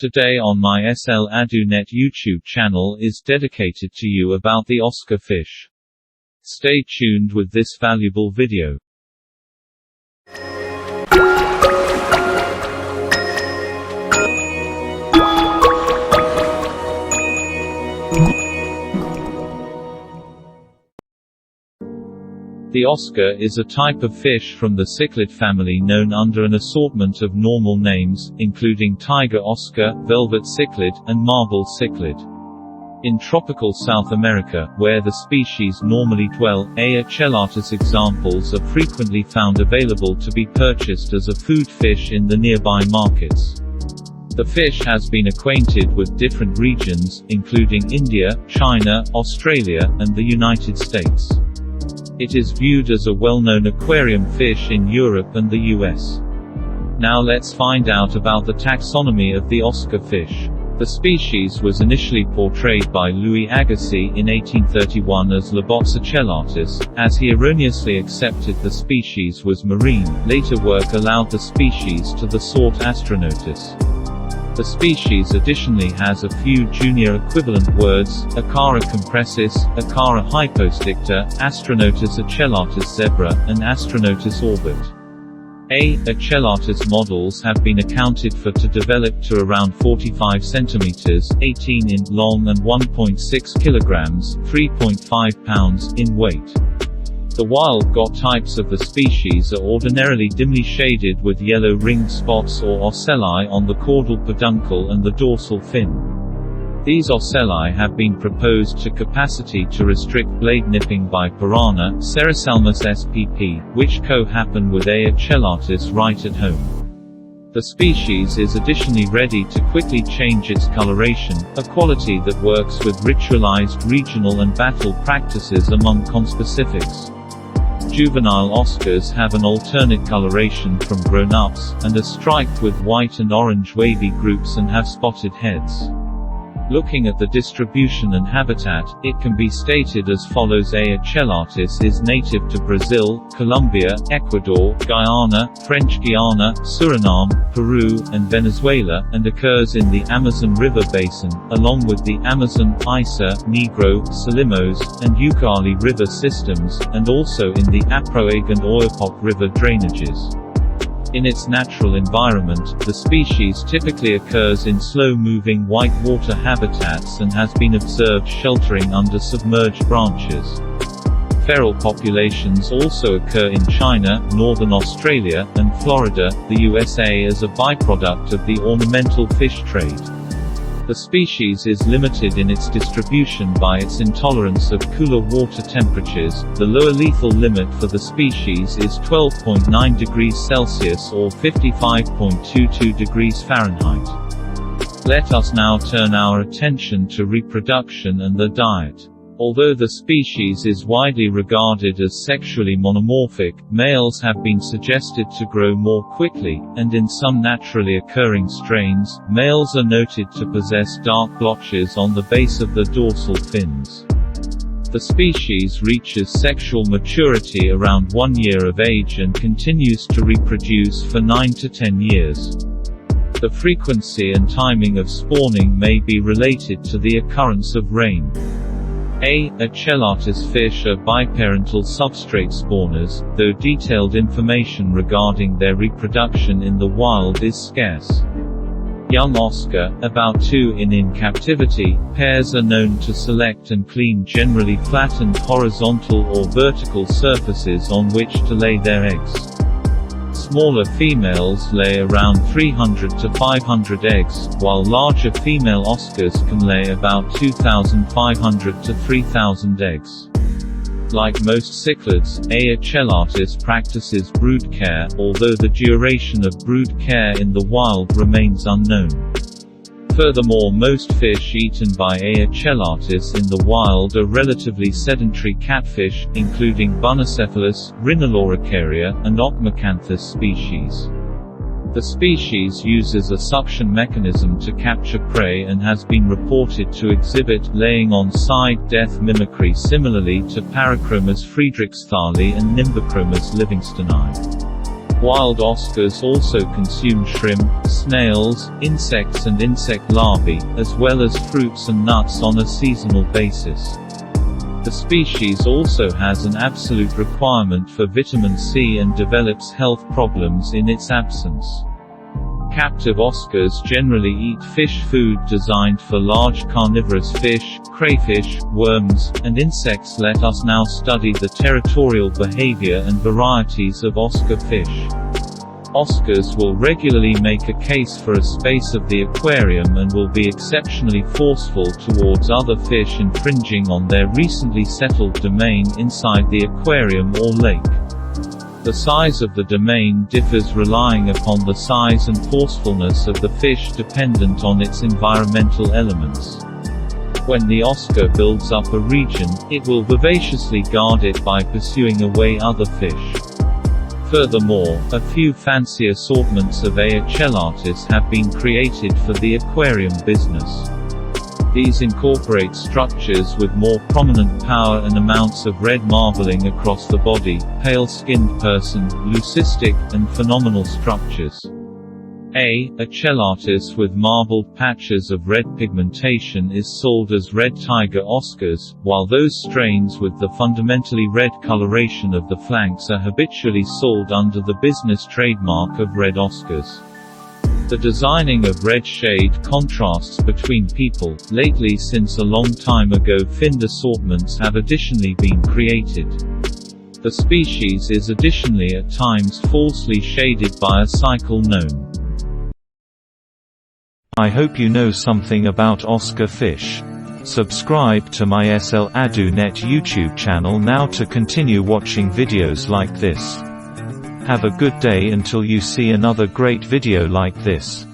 Today on my EDU YouTube channel is dedicated to you about the Oscar fish. Stay tuned with this valuable video. The Oscar is a type of fish from the cichlid family known under an assortment of normal names, including tiger oscar, velvet cichlid, and marble cichlid. In tropical South America, where the species normally dwell, A. achellatus examples are frequently found available to be purchased as a food fish in the nearby markets. The fish has been acquainted with different regions, including India, China, Australia, and the United States. It is viewed as a well-known aquarium fish in Europe and the US. Now let's find out about the taxonomy of the Oscar fish. The species was initially portrayed by Louis Agassiz in 1831 as Lobots achellatus, as he erroneously accepted the species was marine. Later work allowed the species to the sort Astronotus. The species additionally has a few junior equivalent words: Acara compressis, Acara hyposticta, Astronotus achellatus zebra, and Astronotus orbit. A. achellatus models have been accounted for to develop to around 45 cm, 18 in long and 1.6 kg, 3.5 pounds in weight. The wild-caught types of the species are ordinarily dimly shaded with yellow ringed spots or ocelli on the caudal peduncle and the dorsal fin. These ocelli have been proposed to capacity to restrict blade nipping by piranha, Serisalmus spp, which co-happen with A. achellatus right at home. The species is additionally ready to quickly change its coloration, a quality that works with ritualized regional and battle practices among conspecifics. Juvenile Oscars have an alternate coloration from grown-ups, and are striped with white and orange wavy groups and have spotted heads. Looking at the distribution and habitat, it can be stated as follows: A. achellatus is native to Brazil, Colombia, Ecuador, Guyana, French Guiana, Suriname, Peru, and Venezuela, and occurs in the Amazon River basin, along with the Amazon, Isa, Negro, Solimões, and Ucayali river systems, and also in the Aproague and Oyapock river drainages. In its natural environment, the species typically occurs in slow-moving whitewater habitats and has been observed sheltering under submerged branches. Feral populations also occur in China, northern Australia, and Florida, the USA as a byproduct of the ornamental fish trade. The species is limited in its distribution by its intolerance of cooler water temperatures. The lower lethal limit for the species is 12.9 degrees Celsius or 55.22 degrees Fahrenheit. Let us now turn our attention to reproduction and the diet. Although the species is widely regarded as sexually monomorphic, males have been suggested to grow more quickly, and in some naturally occurring strains, males are noted to possess dark blotches on the base of the dorsal fins. The species reaches sexual maturity around 1 year of age and continues to reproduce for 9 to 10 years. The frequency and timing of spawning may be related to the occurrence of rain. A. achellatus fish are biparental substrate spawners, though detailed information regarding their reproduction in the wild is scarce. Young Oscar, about 2 in captivity, pairs are known to select and clean generally flattened horizontal or vertical surfaces on which to lay their eggs. Smaller females lay around 300 to 500 eggs, while larger female Oscars can lay about 2,500 to 3,000 eggs. Like most cichlids, A. achellatus practices brood care, although the duration of brood care in the wild remains unknown. Furthermore, most fish eaten by A. achellatus in the wild are relatively sedentary catfish, including Bunocephalus, Rhinoloricaria, and Ochmacanthus species. The species uses a suction mechanism to capture prey and has been reported to exhibit laying on side death mimicry similarly to Parachromis friedrichsthali and Nimbochromis livingstoni. Wild Oscars also consume shrimp, snails, insects and insect larvae, as well as fruits and nuts on a seasonal basis. The species also has an absolute requirement for vitamin C and develops health problems in its absence. Captive oscars generally eat fish food designed for large carnivorous fish, crayfish, worms, and insects. Let us now study the territorial behavior and varieties of oscar fish. Oscars will regularly make a case for a space of the aquarium and will be exceptionally forceful towards other fish infringing on their recently settled domain inside the aquarium or lake. The size of the domain differs relying upon the size and forcefulness of the fish dependent on its environmental elements. When the oscar builds up a region, it will vivaciously guard it by pursuing away other fish. Furthermore, a few fancy assortments of A. achellatus have been created for the aquarium business. These incorporate structures with more prominent power and amounts of red marbling across the body, pale-skinned person, leucistic, and phenomenal structures. A. achellatus with marbled patches of red pigmentation is sold as red tiger oscars, while those strains with the fundamentally red coloration of the flanks are habitually sold under the business trademark of red oscars. The designing of red shade contrasts between people. Lately, since a long time ago, finned assortments have additionally been created. The species is additionally at times falsely shaded by a cycle known. I hope you know something about oscar fish. Subscribe to my SL AduNet YouTube channel now to continue watching videos like this. Have a good day until you see another great video like this.